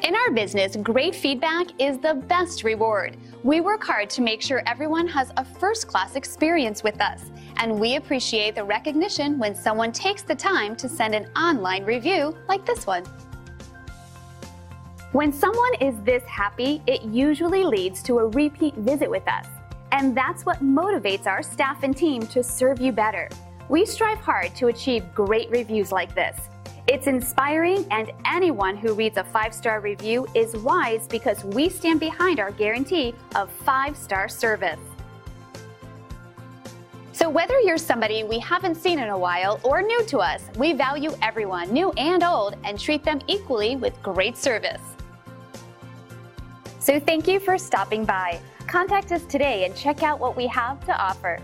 In our business, great feedback is the best reward. We work hard to make sure everyone has a first-class experience with us, and we appreciate the recognition when someone takes the time to send an online review like this one. When someone is this happy, it usually leads to a repeat visit with us, and that's what motivates our staff and team to serve you better. We strive hard to achieve great reviews like this. It's inspiring, and anyone who reads a 5-star review is wise because we stand behind our guarantee of 5-star service. So whether you're somebody we haven't seen in a while or new to us, we value everyone, new and old, and treat them equally with great service. So thank you for stopping by. Contact us today and check out what we have to offer.